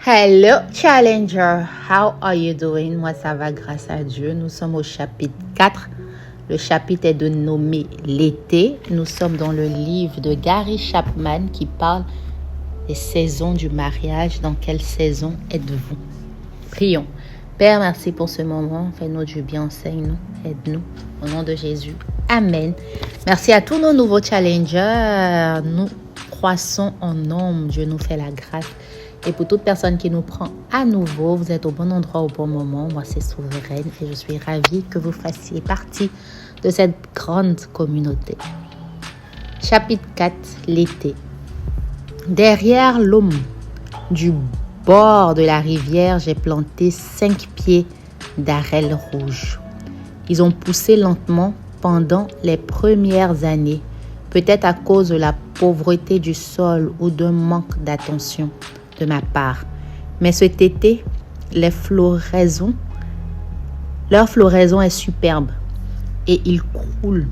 Hello Challenger, how are you doing? Moi ça va grâce à Dieu. Nous sommes au chapitre 4. Le chapitre est de nommer l'été. Nous sommes dans le livre de Gary Chapman qui parle des saisons du mariage. Dans quelle saison êtes-vous? Prions. Père, merci pour ce moment. Fais-nous du bien, enseigne-nous, aide-nous. Au nom de Jésus. Amen. Merci à tous nos nouveaux challengers. Nous croissons en nombre. Dieu nous fait la grâce. Et pour toute personne qui nous prend à nouveau, vous êtes au bon endroit au bon moment. Moi, c'est Souveraine et je suis ravie que vous fassiez partie de cette grande communauté. Chapitre 4, l'été. Derrière l'homme du bord de la rivière, j'ai planté 5 pieds d'arelles rouges. Ils ont poussé lentement pendant les premières années, peut-être à cause de la pauvreté du sol ou d'un manque d'attention de ma part. Mais cet été, leur floraison est superbe et ils croulent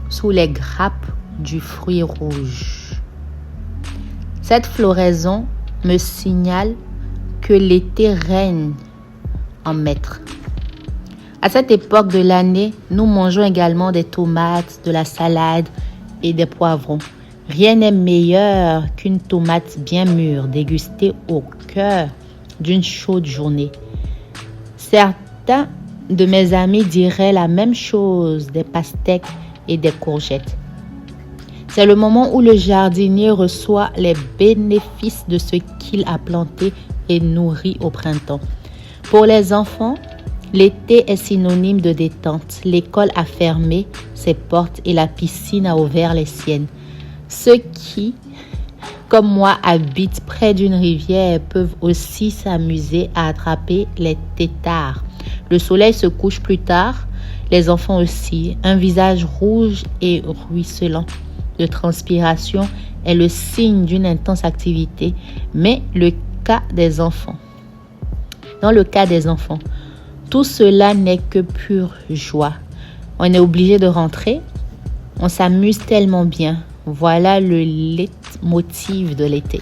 sous les grappes du fruit rouge. Cette floraison me signale que l'été règne en maître. À cette époque de l'année, nous mangeons également des tomates, de la salade et des poivrons. Rien n'est meilleur qu'une tomate bien mûre dégustée au cœur d'une chaude journée. Certains de mes amis diraient la même chose des pastèques et des courgettes. C'est le moment où le jardinier reçoit les bénéfices de ce qu'il a planté et nourri au printemps. Pour les enfants, l'été est synonyme de détente. L'école a fermé ses portes et la piscine a ouvert les siennes. Ceux qui, comme moi, habitent près d'une rivière peuvent aussi s'amuser à attraper les têtards. Le soleil se couche plus tard, les enfants aussi. Un visage rouge et ruisselant de transpiration est le signe d'une intense activité, mais dans le cas des enfants, tout cela n'est que pure joie. On est obligé de rentrer, on s'amuse tellement bien. Voilà le leitmotiv de l'été.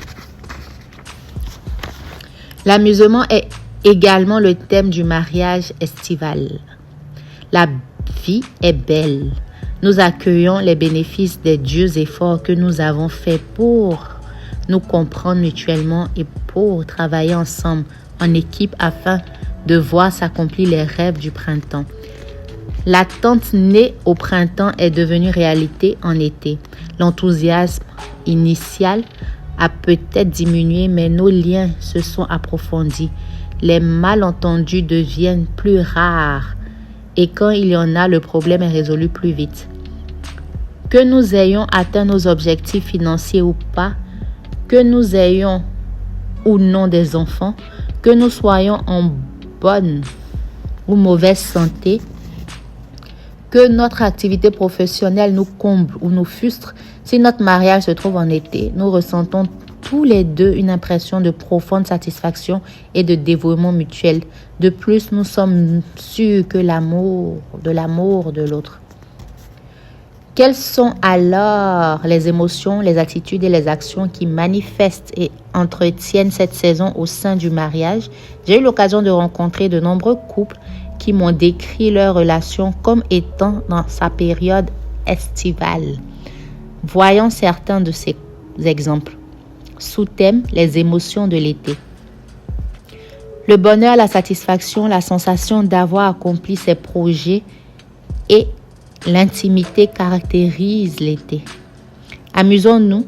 L'amusement est également le thème du mariage estival. La vie est belle. Nous accueillons les bénéfices des dieux efforts que nous avons faits pour nous comprendre mutuellement et pour travailler ensemble en équipe afin de voir s'accomplir les rêves du printemps. L'attente née au printemps est devenue réalité en été. L'enthousiasme initial a peut-être diminué, mais nos liens se sont approfondis. Les malentendus deviennent plus rares et quand il y en a, le problème est résolu plus vite. Que nous ayons atteint nos objectifs financiers ou pas, que nous ayons ou non des enfants, que nous soyons en bonne ou mauvaise santé, que notre activité professionnelle nous comble ou nous frustre, si notre mariage se trouve en été, nous ressentons tous les deux une impression de profonde satisfaction et de dévouement mutuel. De plus, nous sommes sûrs que l'amour de l'autre. Quelles sont alors les émotions, les attitudes et les actions qui manifestent et entretiennent cette saison au sein du mariage? J'ai eu l'occasion de rencontrer de nombreux couples qui m'ont décrit leur relation comme étant dans sa période estivale. Voyons certains de ces exemples. Sous-thème, les émotions de l'été. Le bonheur, la satisfaction, la sensation d'avoir accompli ses projets et l'intimité caractérisent l'été. Amusons-nous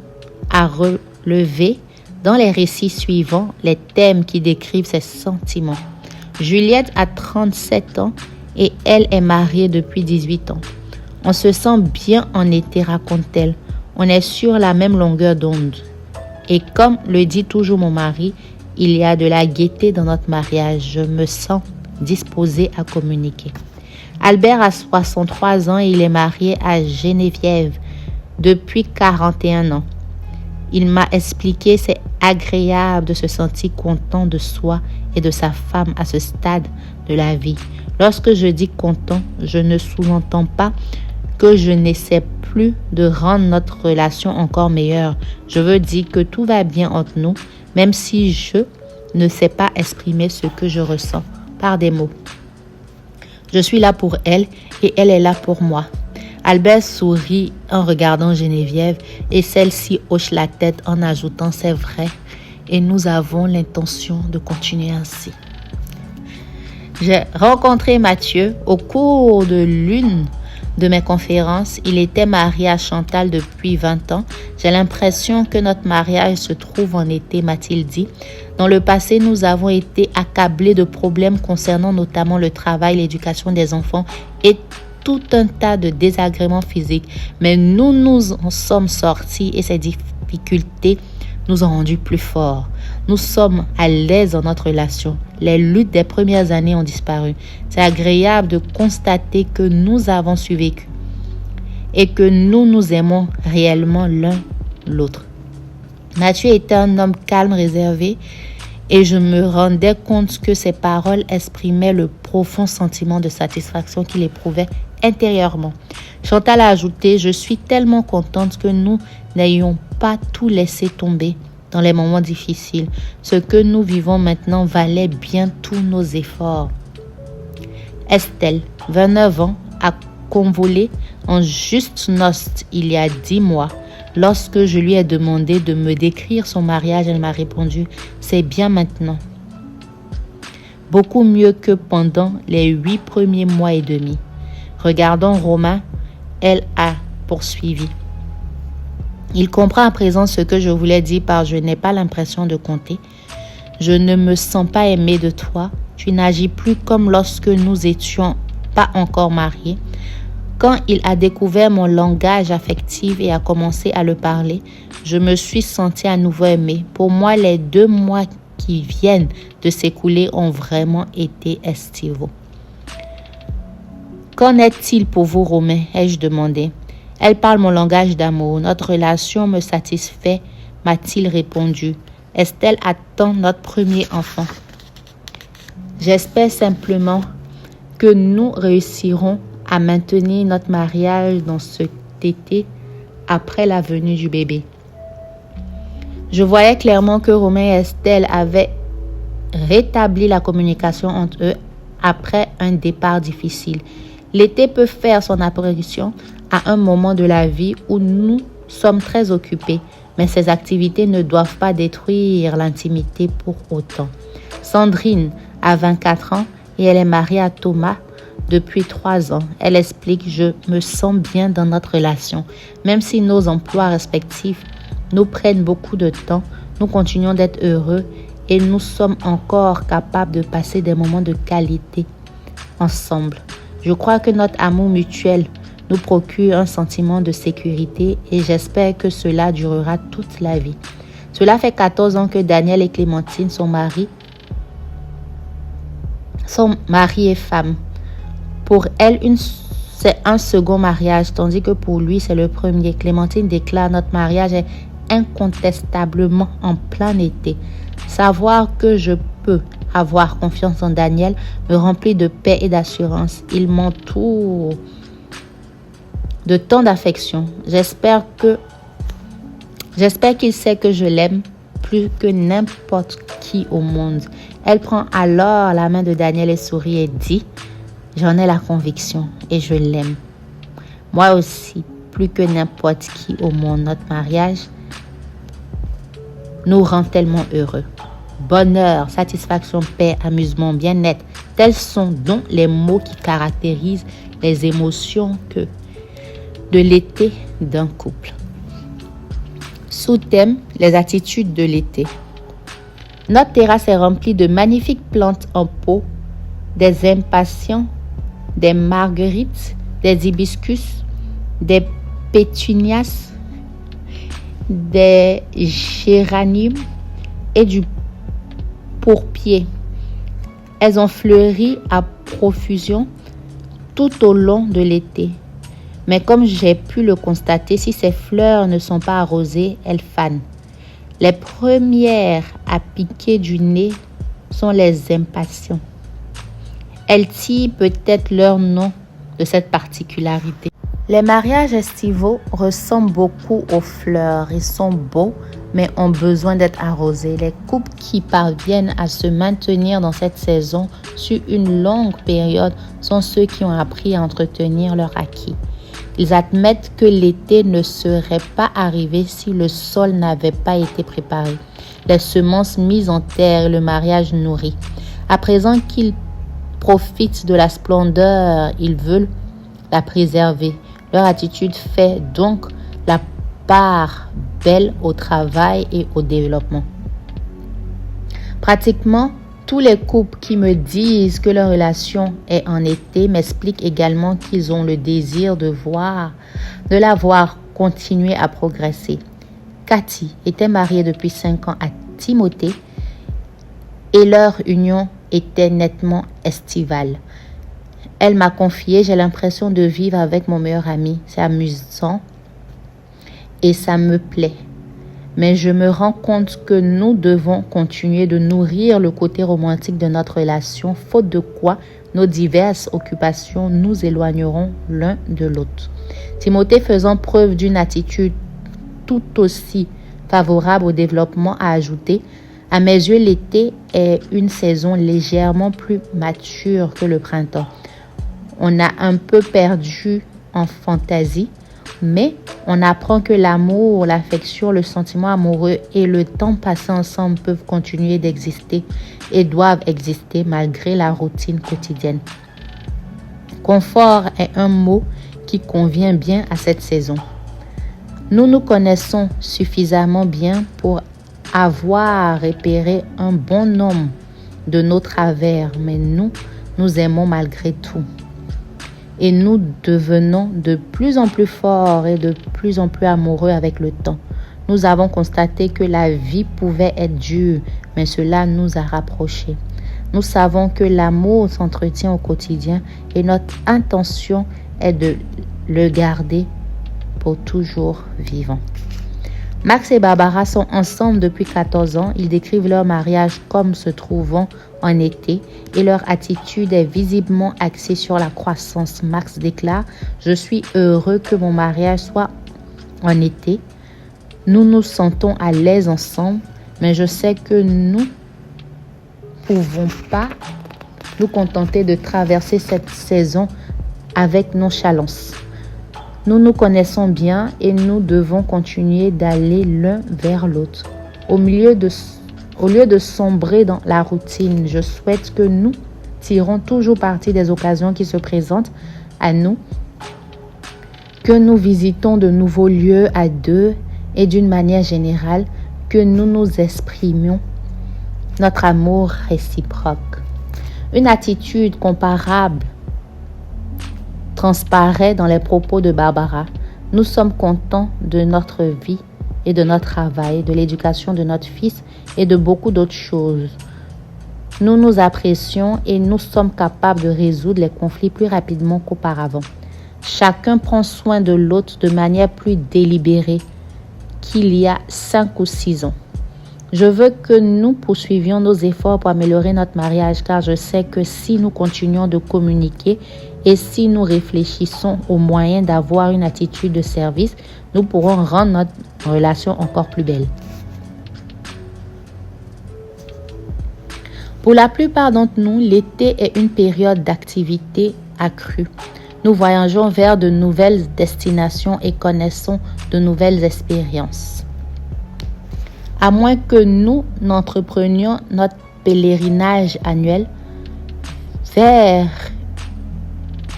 à relever dans les récits suivants les thèmes qui décrivent ces sentiments. Juliette a 37 ans et elle est mariée depuis 18 ans. On se sent bien en été, raconte-t-elle. On est sur la même longueur d'onde. Et comme le dit toujours mon mari, il y a de la gaieté dans notre mariage. Je me sens disposée à communiquer. Albert a 63 ans et il est marié à Geneviève depuis 41 ans. Il m'a expliqué c'est agréable de se sentir content de soi et de sa femme à ce stade de la vie. Lorsque je dis content, je ne sous-entends pas que je n'essaie plus de rendre notre relation encore meilleure. Je veux dire que tout va bien entre nous, même si je ne sait pas exprimer ce que je ressens par des mots. Je suis là pour elle et elle est là pour moi. Albert sourit en regardant Geneviève et celle-ci hoche la tête en ajoutant « c'est vrai » et nous avons l'intention de continuer ainsi. J'ai rencontré Mathieu au cours de l'une de mes conférences. Il était marié à Chantal depuis 20 ans. J'ai l'impression que notre mariage se trouve en été, m'a-t-il dit. Dans le passé, nous avons été accablés de problèmes concernant notamment le travail, l'éducation des enfants et tout un tas de désagréments physiques. Mais nous en sommes sortis et ces difficultés nous ont rendus plus forts. Nous sommes à l'aise dans notre relation. Les luttes des premières années ont disparu. C'est agréable de constater que nous avons survécu et que nous nous aimons réellement l'un l'autre. Mathieu était un homme calme, réservé, et je me rendais compte que ses paroles exprimaient le profond sentiment de satisfaction qu'il éprouvait intérieurement. Chantal a ajouté « Je suis tellement contente que nous n'ayons pas tout laissé tomber dans les moments difficiles. Ce que nous vivons maintenant valait bien tous nos efforts. » Estelle, 29 ans, a convolé en juste noces il y a 10 mois. Lorsque je lui ai demandé de me décrire son mariage, elle m'a répondu « C'est bien maintenant. » Beaucoup mieux que pendant les 8 premiers mois et demi. Regardant Romain, elle a poursuivi. Il comprend à présent ce que je voulais dire par « je n'ai pas l'impression de compter ». Je ne me sens pas aimée de toi. Tu n'agis plus comme lorsque nous étions pas encore mariés. Quand il a découvert mon langage affectif et a commencé à le parler, je me suis sentie à nouveau aimée. Pour moi, les 2 mois qui viennent de s'écouler ont vraiment été estivaux. Qu'en est-il pour vous, Romain? Ai-je demandé. Elle parle mon langage d'amour. Notre relation me satisfait, m'a-t-il répondu. Estelle attend notre premier enfant. J'espère simplement que nous réussirons à maintenir notre mariage dans cet été après la venue du bébé. Je voyais clairement que Romain et Estelle avaient rétabli la communication entre eux après un départ difficile. L'été peut faire son apparition à un moment de la vie où nous sommes très occupés, mais ces activités ne doivent pas détruire l'intimité pour autant. Sandrine a 24 ans et elle est mariée à Thomas depuis 3 ans. Elle explique « Je me sens bien dans notre relation. Même si nos emplois respectifs nous prennent beaucoup de temps, nous continuons d'être heureux et nous sommes encore capables de passer des moments de qualité ensemble. Je crois que notre amour mutuel nous procure un sentiment de sécurité et j'espère que cela durera toute la vie. Cela fait 14 ans que Daniel et Clémentine sont mari et femme. Pour elle, c'est un second mariage, tandis que pour lui, c'est le premier. Clémentine déclare « Notre mariage est incontestablement en plein été. Savoir que je peux avoir confiance en Daniel me remplit de paix et d'assurance. Il m'entoure de tant d'affection. J'espère qu'il sait que je l'aime plus que n'importe qui au monde. » Elle prend alors la main de Daniel et sourit et dit « J'en ai la conviction et je l'aime. Moi aussi, plus que n'importe qui au monde. Notre mariage nous rend tellement heureux. Bonheur, satisfaction, paix, amusement, bien-être, tels sont donc les mots qui caractérisent les émotions de l'été d'un couple. » Sous-thème, les attitudes de l'été. Notre terrasse est remplie de magnifiques plantes en pot, des impatiens, des marguerites, des hibiscus, des pétunias, des géraniums et du pourpier. Elles ont fleuri à profusion tout au long de l'été. Mais comme j'ai pu le constater, si ces fleurs ne sont pas arrosées, elles fanent. Les premières à piquer du nez sont les impatiens. Elles tirent peut-être leur nom de cette particularité. Les mariages estivaux ressemblent beaucoup aux fleurs. Ils sont beaux, mais ont besoin d'être arrosés. Les couples qui parviennent à se maintenir dans cette saison sur une longue période sont ceux qui ont appris à entretenir leur acquis. Ils admettent que l'été ne serait pas arrivé si le sol n'avait pas été préparé, les semences mises en terre et le mariage nourri. À présent qu'ils profitent de la splendeur, ils veulent la préserver. Leur attitude fait donc la part belle au travail et au développement. Pratiquement, tous les couples qui me disent que leur relation est en été m'expliquent également qu'ils ont le désir de la voir continuer à progresser. Cathy était mariée depuis 5 ans à Timothée et leur union était nettement estivale. Elle m'a confié: j'ai l'impression de vivre avec mon meilleur ami. C'est amusant et ça me plaît. Mais je me rends compte que nous devons continuer de nourrir le côté romantique de notre relation, faute de quoi nos diverses occupations nous éloigneront l'un de l'autre. Timothée, faisant preuve d'une attitude tout aussi favorable au développement, a ajouté: à mes yeux, l'été est une saison légèrement plus mature que le printemps. On a un peu perdu en fantaisie, mais on apprend que l'amour, l'affection, le sentiment amoureux et le temps passé ensemble peuvent continuer d'exister et doivent exister malgré la routine quotidienne. Confort est un mot qui convient bien à cette saison. Nous nous connaissons suffisamment bien pour avoir repéré un bon nombre de nos travers, mais nous aimons malgré tout. Et nous devenons de plus en plus forts et de plus en plus amoureux avec le temps. Nous avons constaté que la vie pouvait être dure, mais cela nous a rapprochés. Nous savons que l'amour s'entretient au quotidien et notre intention est de le garder pour toujours vivant. Max et Barbara sont ensemble depuis 14 ans. Ils décrivent leur mariage comme se trouvant en été et leur attitude est visiblement axée sur la croissance. Max déclare: je suis heureux que mon mariage soit en été. Nous nous sentons à l'aise ensemble, mais je sais que nous ne pouvons pas nous contenter de traverser cette saison avec nonchalance. Nous nous connaissons bien et nous devons continuer d'aller l'un vers l'autre. Au lieu de sombrer dans la routine, je souhaite que nous tirons toujours parti des occasions qui se présentent à nous, que nous visitons de nouveaux lieux à deux et d'une manière générale, que nous nous exprimions notre amour réciproque. Une attitude comparable transparaît dans les propos de Barbara. Nous sommes contents de notre vie et de notre travail, de l'éducation de notre fils et de beaucoup d'autres choses. Nous nous apprécions et nous sommes capables de résoudre les conflits plus rapidement qu'auparavant. Chacun prend soin de l'autre de manière plus délibérée qu'il y a 5 ou 6 ans. Je veux que nous poursuivions nos efforts pour améliorer notre mariage, car je sais que si nous continuons de communiquer et si nous réfléchissons aux moyens d'avoir une attitude de service, nous pourrons rendre notre relation encore plus belle. Pour la plupart d'entre nous, l'été est une période d'activité accrue. Nous voyageons vers de nouvelles destinations et connaissons de nouvelles expériences. À moins que nous n'entreprenions notre pèlerinage annuel vers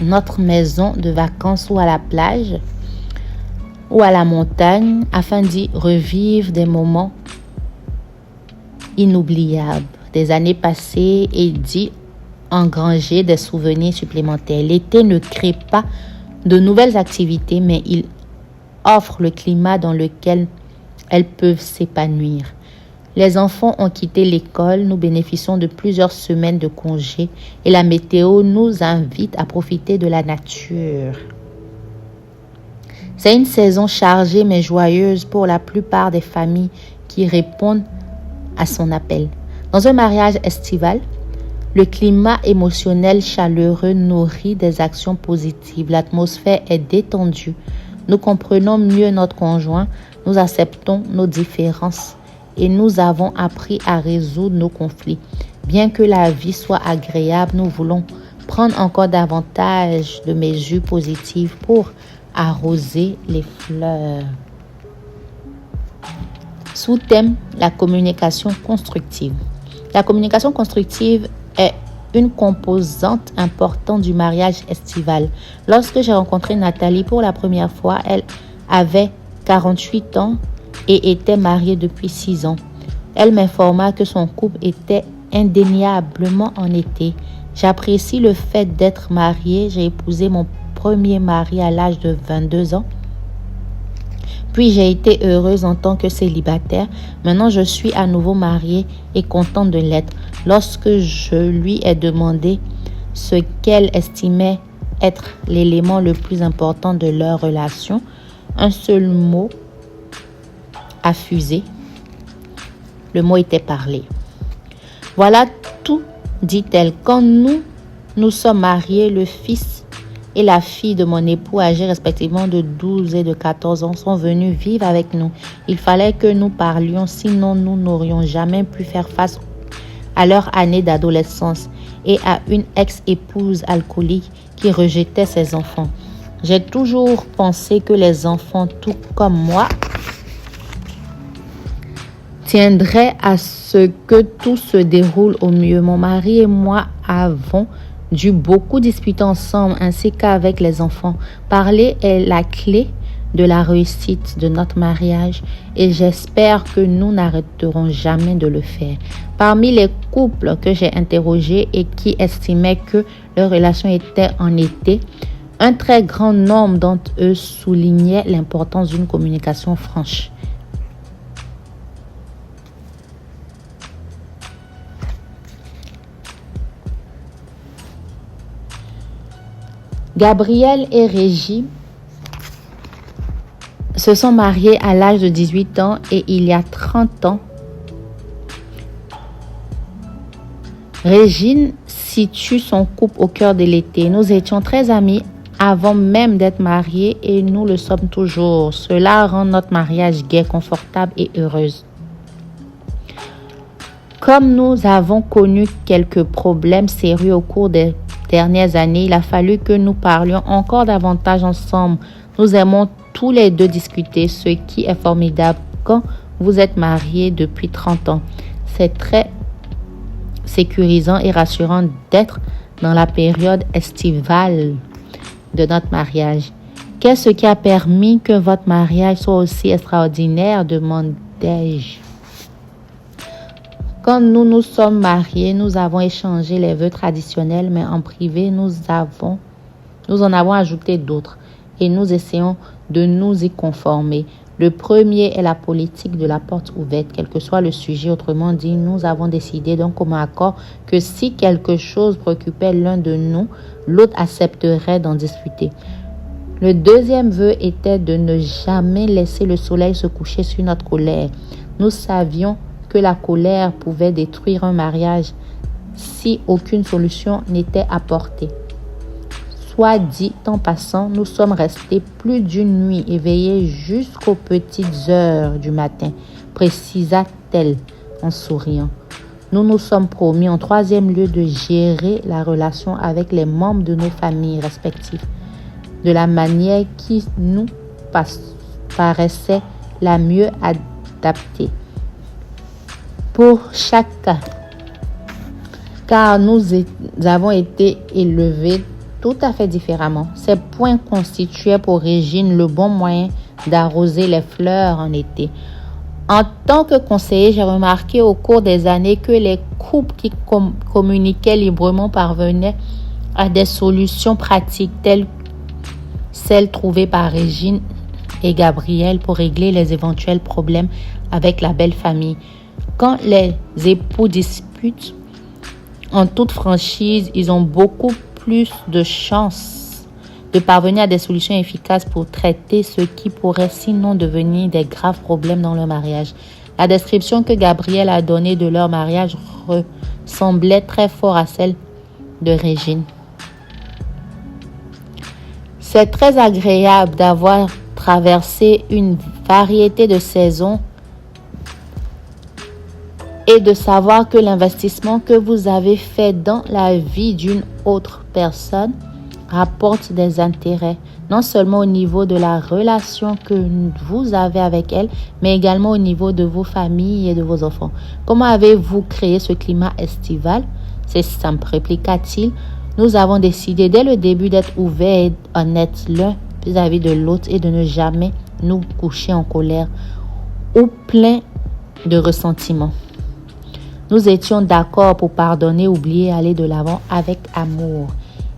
notre maison de vacances ou à la plage ou à la montagne afin d'y revivre des moments inoubliables des années passées et d'y engranger des souvenirs supplémentaires. L'été ne crée pas de nouvelles activités, mais il offre le climat dans lequel elles peuvent s'épanouir. Les enfants ont quitté l'école, nous bénéficions de plusieurs semaines de congé et la météo nous invite à profiter de la nature. C'est une saison chargée mais joyeuse pour la plupart des familles qui répondent à son appel. Dans un mariage estival, le climat émotionnel chaleureux nourrit des actions positives. L'atmosphère est détendue. Nous comprenons mieux notre conjoint, nous acceptons nos différences et nous avons appris à résoudre nos conflits. Bien que la vie soit agréable, nous voulons prendre encore davantage de mesures positives pour arroser les fleurs. Sous-thème, la communication constructive. La communication constructive est une composante importante du mariage estival. Lorsque j'ai rencontré Nathalie pour la première fois, elle avait 48 ans et était mariée depuis 6 ans. Elle m'informa que son couple était indéniablement en été. J'apprécie le fait d'être mariée. J'ai épousé mon premier mari à l'âge de 22 ans. Puis j'ai été heureuse en tant que célibataire. Maintenant, je suis à nouveau mariée et contente de l'être. Lorsque je lui ai demandé ce qu'elle estimait être l'élément le plus important de leur relation, un seul mot a fusé. Le mot était parler. Voilà tout, dit-elle. Quand nous sommes mariés, le fils et la fille de mon époux, âgés respectivement de 12 et de 14 ans, sont venus vivre avec nous. Il fallait que nous parlions, sinon nous n'aurions jamais pu faire face à leur année d'adolescence et à une ex-épouse alcoolique qui rejetait ses enfants. J'ai toujours pensé que les enfants, tout comme moi, tiendraient à ce que tout se déroule au mieux. Mon mari et moi avons dû beaucoup discuter ensemble ainsi qu'avec les enfants. Parler est la clé de la réussite de notre mariage et j'espère que nous n'arrêterons jamais de le faire. Parmi les couples que j'ai interrogés et qui estimaient que leur relation était en été, un très grand nombre d'entre eux soulignaient l'importance d'une communication franche. Gabriel et Régie se sont mariés à l'âge de 18 ans et il y a 30 ans, Régine situe son couple au cœur de l'été. Nous étions très amis avant même d'être mariés et nous le sommes toujours. Cela rend notre mariage gai, confortable et heureuse. Comme nous avons connu quelques problèmes sérieux au cours des dernières années, il a fallu que nous parlions encore davantage ensemble. Nous aimons tous les deux discuter, ce qui est formidable quand vous êtes mariés depuis 30 ans. C'est très sécurisant et rassurant d'être dans la période estivale de notre mariage. Qu'est-ce qui a permis que votre mariage soit aussi extraordinaire, demandai-je. Quand nous nous sommes mariés, nous avons échangé les vœux traditionnels, mais en privé, nous en avons ajouté d'autres et nous essayons de nous y conformer. Le premier est la politique de la porte ouverte, quel que soit le sujet. Autrement dit, nous avons décidé d'un commun accord que si quelque chose préoccupait l'un de nous, l'autre accepterait d'en discuter. Le deuxième vœu était de ne jamais laisser le soleil se coucher sur notre colère. Nous savions que la colère pouvait détruire un mariage si aucune solution n'était apportée. Soit dit en passant, nous sommes restés plus d'une nuit éveillés jusqu'aux petites heures du matin, précisa-t-elle en souriant. Nous nous sommes promis en troisième lieu de gérer la relation avec les membres de nos familles respectives de la manière qui nous paraissait la mieux adaptée pour chaque cas, car nous avons été élevés tout à fait différemment. Ces points constituaient pour Régine le bon moyen d'arroser les fleurs en été. En tant que conseiller, j'ai remarqué au cours des années que les couples qui communiquaient librement parvenaient à des solutions pratiques telles celles trouvées par Régine et Gabriel pour régler les éventuels problèmes avec la belle famille. Quand les époux disputent en toute franchise, ils ont beaucoup plus de chances de parvenir à des solutions efficaces pour traiter ce qui pourrait sinon devenir des graves problèmes dans leur mariage. La description que Gabriel a donnée de leur mariage ressemblait très fort à celle de Régine. C'est très agréable d'avoir traverser une variété de saisons et de savoir que l'investissement que vous avez fait dans la vie d'une autre personne rapporte des intérêts, non seulement au niveau de la relation que vous avez avec elle, mais également au niveau de vos familles et de vos enfants. Comment avez-vous créé ce climat estival? C'est simple, répliqua-t-il. Nous avons décidé dès le début d'être ouverts et honnêtes l'un vis-à-vis de l'autre et de ne jamais nous coucher en colère ou plein de ressentiment. Nous étions d'accord pour pardonner, oublier et aller de l'avant avec amour.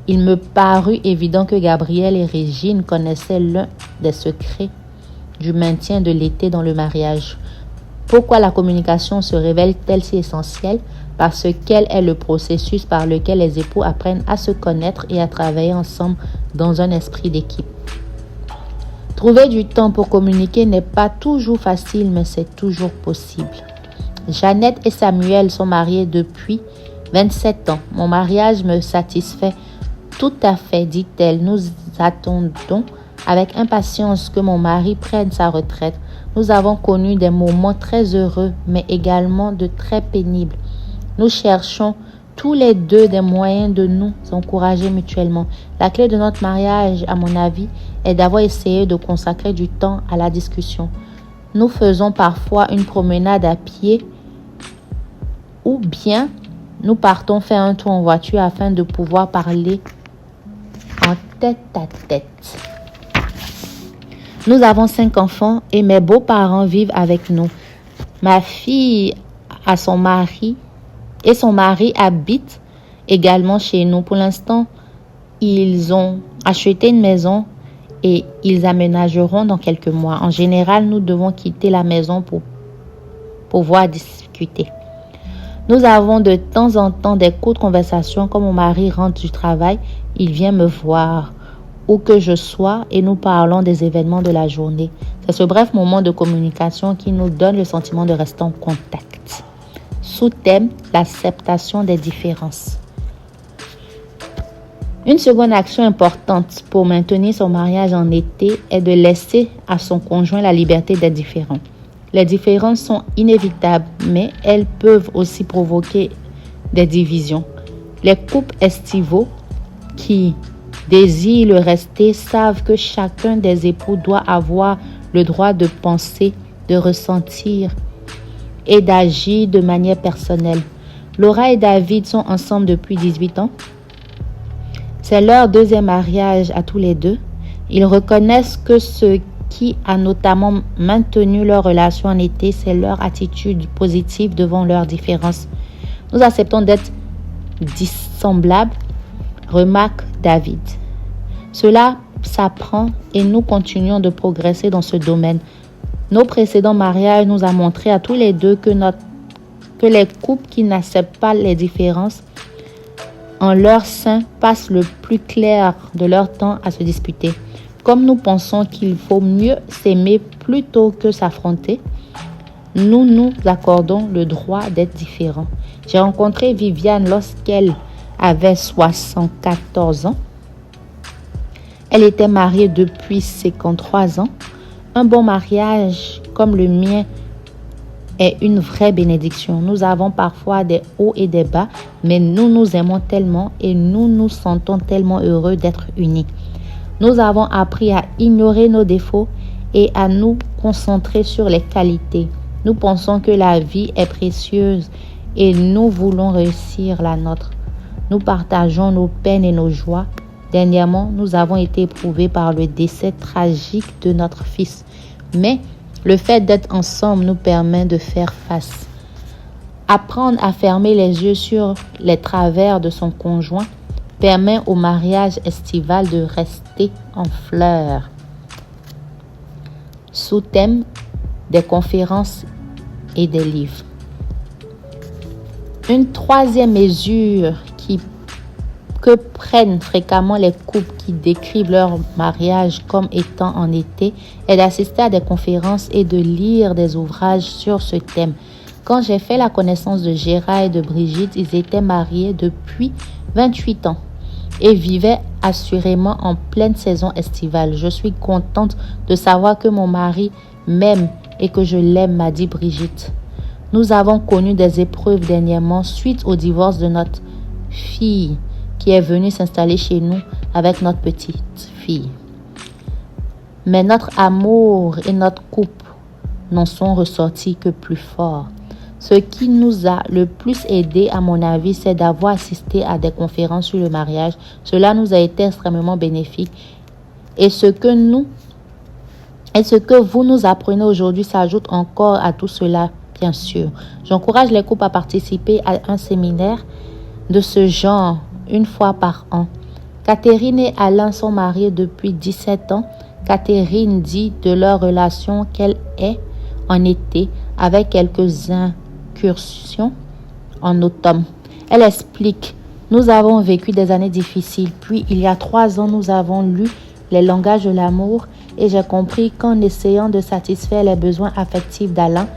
Il me parut évident que Gabriel et Régine connaissaient l'un des secrets du maintien de l'été dans le mariage. Pourquoi la communication se révèle-t-elle si essentielle? Parce qu'elle est le processus par lequel les époux apprennent à se connaître et à travailler ensemble dans un esprit d'équipe. Trouver du temps pour communiquer n'est pas toujours facile, mais c'est toujours possible. Jeannette et Samuel sont mariés depuis 27 ans. Mon mariage me satisfait tout à fait, dit-elle. Nous attendons avec impatience que mon mari prenne sa retraite. Nous avons connu des moments très heureux, mais également de très pénibles. Nous cherchons tous les deux des moyens de nous encourager mutuellement. La clé de notre mariage, à mon avis, est d'avoir essayé de consacrer du temps à la discussion. Nous faisons parfois une promenade à pied ou bien nous partons faire un tour en voiture afin de pouvoir parler en tête à tête. Nous avons 5 enfants et mes beaux-parents vivent avec nous. Ma fille a son mari et son mari habite également chez nous. Pour l'instant, ils ont acheté une maison et ils aménageront dans quelques mois. En général, nous devons quitter la maison pour pouvoir discuter. Nous avons de temps en temps des courtes conversations. Quand mon mari rentre du travail, il vient me voir où que je sois et nous parlons des événements de la journée. C'est ce bref moment de communication qui nous donne le sentiment de rester en contact. Sous-thème, l'acceptation des différences. Une seconde action importante pour maintenir son mariage en été est de laisser à son conjoint la liberté d'être différent. Les différences sont inévitables, mais elles peuvent aussi provoquer des divisions. Les couples estivaux qui désirent le rester savent que chacun des époux doit avoir le droit de penser, de ressentir et d'agir de manière personnelle. Laura et David sont ensemble depuis 18 ans. C'est leur deuxième mariage à tous les deux. Ils reconnaissent que ce qui a notamment maintenu leur relation en été, c'est leur attitude positive devant leurs différences. Nous acceptons d'être dissemblables, remarque David. Cela s'apprend et nous continuons de progresser dans ce domaine. Nos précédents mariages nous ont montré à tous les deux que les couples qui n'acceptent pas les différences en leur sein passent le plus clair de leur temps à se disputer. Comme nous pensons qu'il faut mieux s'aimer plutôt que s'affronter, nous nous accordons le droit d'être différents. J'ai rencontré Viviane lorsqu'elle avait 74 ans. Elle était mariée depuis 53 ans. Un bon mariage comme le mien est une vraie bénédiction. Nous avons parfois des hauts et des bas, mais nous nous aimons tellement et nous nous sentons tellement heureux d'être unis. Nous avons appris à ignorer nos défauts et à nous concentrer sur les qualités. Nous pensons que la vie est précieuse et nous voulons réussir la nôtre. Nous partageons nos peines et nos joies. Dernièrement, nous avons été éprouvés par le décès tragique de notre fils. Mais le fait d'être ensemble nous permet de faire face. Apprendre à fermer les yeux sur les travers de son conjoint permet au mariage estival de rester en fleurs. Sous-thème, des conférences et des livres. Une troisième mesure que prennent fréquemment les couples qui décrivent leur mariage comme étant en été est d'assister à des conférences et de lire des ouvrages sur ce thème. Quand j'ai fait la connaissance de Gérard et de Brigitte, ils étaient mariés depuis 28 ans. et vivait assurément en pleine saison estivale. Je suis contente de savoir que mon mari m'aime et que je l'aime, m'a dit Brigitte. Nous avons connu des épreuves dernièrement suite au divorce de notre fille qui est venue s'installer chez nous avec notre petite fille. Mais notre amour et notre couple n'en sont ressortis que plus forts. Ce qui nous a le plus aidé, à mon avis, c'est d'avoir assisté à des conférences sur le mariage. Cela nous a été extrêmement bénéfique. Et ce que vous nous apprenez aujourd'hui s'ajoute encore à tout cela, bien sûr. J'encourage les couples à participer à un séminaire de ce genre une fois par an. Catherine et Alain sont mariés depuis 17 ans. Catherine dit de leur relation qu'elle est en été avec quelques incursions en automne. Elle explique: nous avons vécu des années difficiles, puis il y a 3 ans, nous avons lu les langages de l'amour et j'ai compris qu'en essayant de satisfaire les besoins affectifs d'Alain,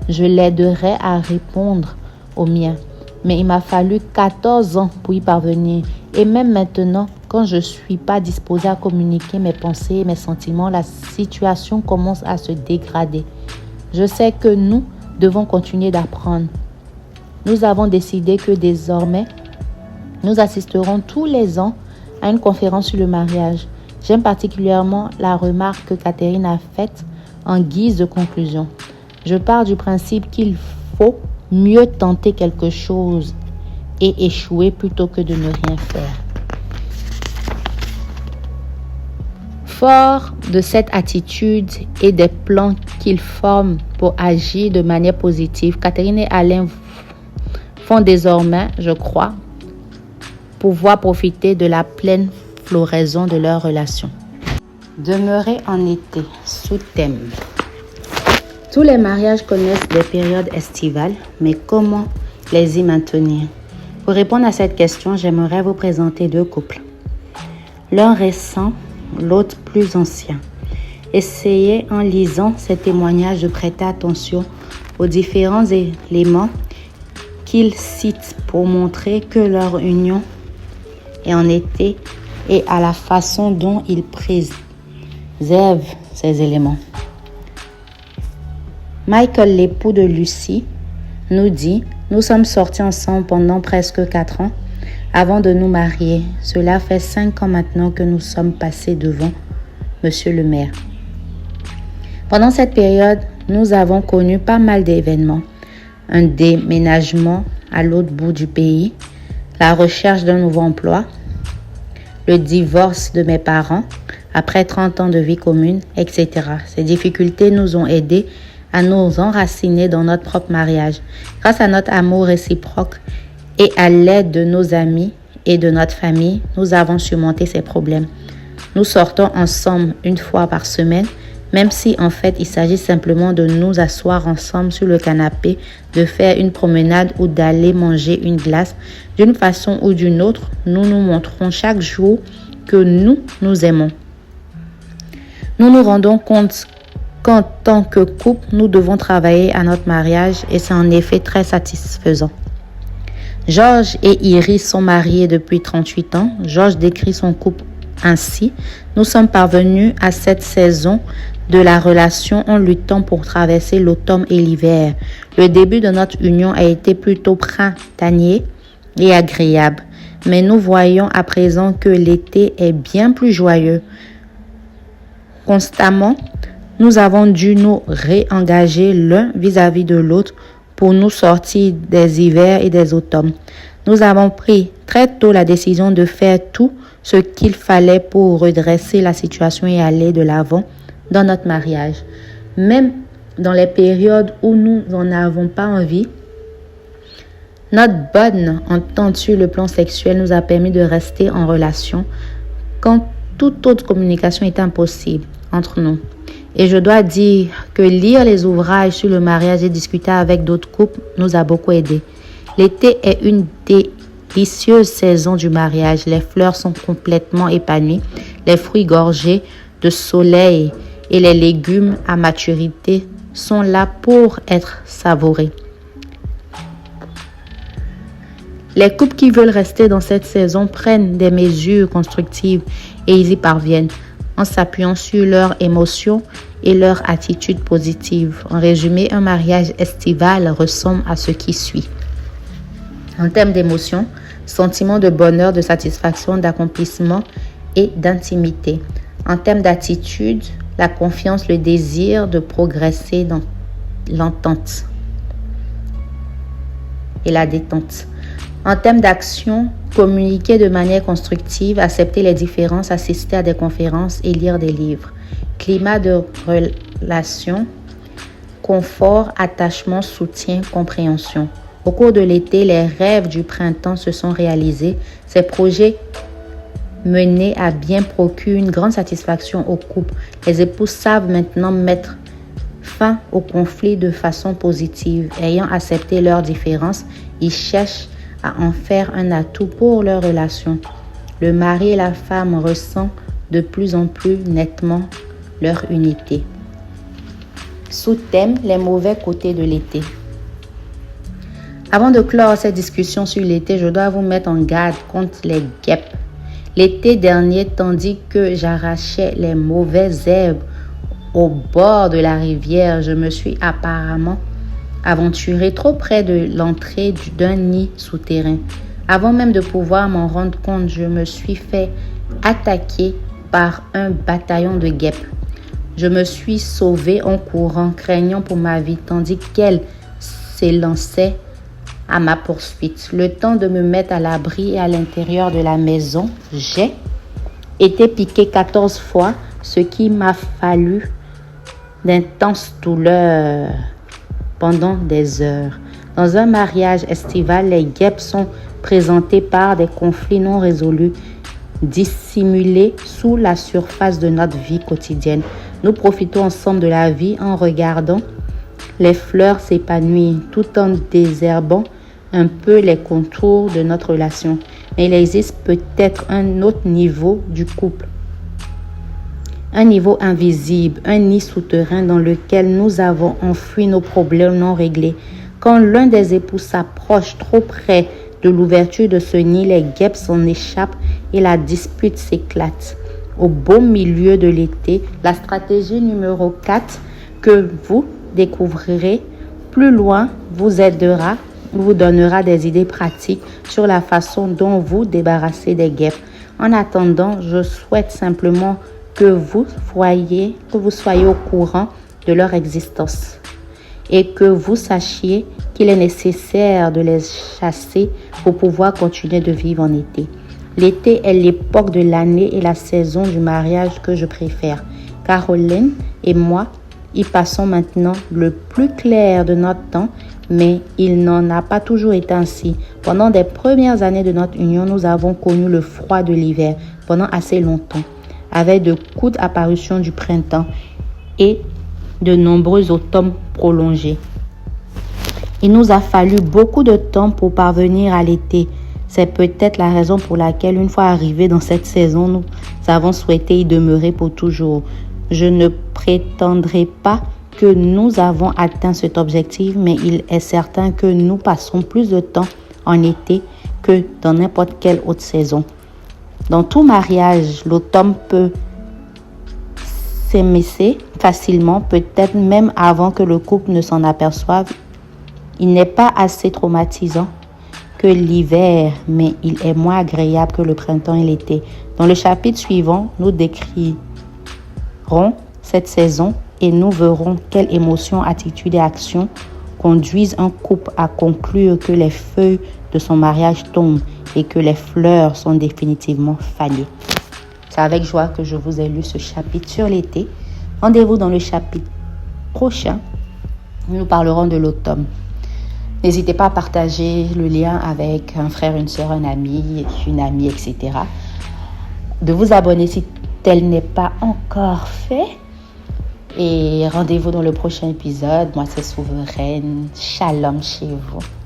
je l'aiderais à répondre aux miens. Mais il m'a fallu 14 ans pour y parvenir. Et même maintenant, quand je ne suis pas disposée à communiquer mes pensées et mes sentiments, la situation commence à se dégrader. Je sais que nous devons continuer d'apprendre. Nous avons décidé que désormais, nous assisterons tous les ans à une conférence sur le mariage. J'aime particulièrement la remarque que Catherine a faite en guise de conclusion. Je pars du principe qu'il faut mieux tenter quelque chose et échouer plutôt que de ne rien faire. Fort de cette attitude et des plans qu'ils forment pour agir de manière positive, Catherine et Alain font désormais, je crois, pouvoir profiter de la pleine floraison de leur relation. Demeurer en été, sous-thème. Tous les mariages connaissent des périodes estivales, mais comment les y maintenir? Pour répondre à cette question, j'aimerais vous présenter 2 couples. L'un récent, l'autre plus ancien. Essayez en lisant ces témoignages de prêter attention aux différents éléments qu'ils citent pour montrer que leur union est en été et à la façon dont ils préservent ces éléments. Michael, l'époux de Lucie, nous dit: nous sommes sortis ensemble pendant presque 4 ans avant de nous marier. Cela fait 5 ans maintenant que nous sommes passés devant Monsieur le maire. Pendant cette période, nous avons connu pas mal d'événements. Un déménagement à l'autre bout du pays, la recherche d'un nouveau emploi, le divorce de mes parents après 30 ans de vie commune, etc. Ces difficultés nous ont aidés à nous enraciner dans notre propre mariage. Grâce à notre amour réciproque et à l'aide de nos amis et de notre famille, nous avons surmonté ces problèmes. Nous sortons ensemble une fois par semaine, même si en fait il s'agit simplement de nous asseoir ensemble sur le canapé, de faire une promenade ou d'aller manger une glace. D'une façon ou d'une autre, nous nous montrons chaque jour que nous aimons. Nous nous rendons compte qu'en tant que couple, nous devons travailler à notre mariage et c'est en effet très satisfaisant. Georges et Iris sont mariés depuis 38 ans. Georges décrit son couple ainsi: nous sommes parvenus à cette saison de la relation en luttant pour traverser l'automne et l'hiver. Le début de notre union a été plutôt printanier et agréable, mais nous voyons à présent que l'été est bien plus joyeux. Constamment, nous avons dû nous réengager l'un vis-à-vis de l'autre pour nous sortir des hivers et des automnes. Nous avons pris très tôt la décision de faire tout ce qu'il fallait pour redresser la situation et aller de l'avant dans notre mariage. Même dans les périodes où nous n'en avons pas envie, notre bonne entente sur le plan sexuel nous a permis de rester en relation quand toute autre communication est impossible entre nous. Et je dois dire que lire les ouvrages sur le mariage et discuter avec d'autres couples nous a beaucoup aidés. L'été est une délicieuse saison du mariage. Les fleurs sont complètement épanouies, les fruits gorgés de soleil et les légumes à maturité sont là pour être savourés. Les couples qui veulent rester dans cette saison prennent des mesures constructives et ils y parviennent en s'appuyant sur leurs émotions et leur attitude positive. En résumé, un mariage estival ressemble à ce qui suit. En termes d'émotions, sentiment de bonheur, de satisfaction, d'accomplissement et d'intimité. En termes d'attitude, la confiance, le désir de progresser dans l'entente et la détente. En termes d'action, communiquer de manière constructive, accepter les différences, assister à des conférences et lire des livres. Climat de relation, confort, attachement, soutien, compréhension. Au cours de l'été, les rêves du printemps se sont réalisés. Ces projets menés à bien procurent une grande satisfaction au couple. Les époux savent maintenant mettre fin au conflit de façon positive. Ayant accepté leurs différences, ils cherchent à en faire un atout pour leur relation. Le mari et la femme ressentent de plus en plus nettement leur unité. Sous-thème, les mauvais côtés de l'été. Avant de clore cette discussion sur l'été, je dois vous mettre en garde contre les guêpes. L'été dernier, tandis que j'arrachais les mauvaises herbes au bord de la rivière, je me suis apparemment aventurée trop près de l'entrée d'un nid souterrain. Avant même de pouvoir m'en rendre compte, je me suis fait attaquer par un bataillon de guêpes. Je me suis sauvée en courant, craignant pour ma vie, tandis qu'elles s'élançaient à ma poursuite. Le temps de me mettre à l'abri et à l'intérieur de la maison, j'ai été piquée 14 fois, ce qui m'a fallu d'intenses douleurs pendant des heures. Dans un mariage estival, les guêpes sont présentées par des conflits non résolus, dissimulés sous la surface de notre vie quotidienne. Nous profitons ensemble de la vie en regardant les fleurs s'épanouir tout en désherbant un peu les contours de notre relation. Mais il existe peut-être un autre niveau du couple. Un niveau invisible, un nid souterrain dans lequel nous avons enfoui nos problèmes non réglés. Quand l'un des époux s'approche trop près de l'ouverture de ce nid, les guêpes s'en échappent et la dispute s'éclate. Au beau milieu de l'été, la stratégie numéro 4 que vous découvrirez plus loin vous donnera des idées pratiques sur la façon dont vous débarrasser des guêpes. En attendant, je souhaite simplement que vous soyez au courant de leur existence et que vous sachiez qu'il est nécessaire de les chasser pour pouvoir continuer de vivre en été. L'été est l'époque de l'année et la saison du mariage que je préfère. Caroline et moi y passons maintenant le plus clair de notre temps, mais il n'en a pas toujours été ainsi. Pendant les premières années de notre union, nous avons connu le froid de l'hiver pendant assez longtemps, avec de courtes apparitions du printemps et de nombreux automnes prolongés. Il nous a fallu beaucoup de temps pour parvenir à l'été. C'est peut-être la raison pour laquelle, une fois arrivés dans cette saison, nous avons souhaité y demeurer pour toujours. Je ne prétendrai pas que nous avons atteint cet objectif, mais il est certain que nous passons plus de temps en été que dans n'importe quelle autre saison. Dans tout mariage, l'automne peut s'émesser facilement, peut-être même avant que le couple ne s'en aperçoive. Il n'est pas assez traumatisant que l'hiver, mais il est moins agréable que le printemps et l'été. Dans le chapitre suivant, nous décrirons cette saison et nous verrons quelles émotions, attitudes et actions conduisent un couple à conclure que les feuilles de son mariage tombent et que les fleurs sont définitivement fanées. C'est avec joie que je vous ai lu ce chapitre sur l'été. Rendez-vous dans le chapitre prochain. Nous parlerons de l'automne. N'hésitez pas à partager le lien avec un frère, une soeur, un ami, une amie, etc. De vous abonner si tel n'est pas encore fait. Et rendez-vous dans le prochain épisode. Moi, c'est Souveraine. Shalom chez vous.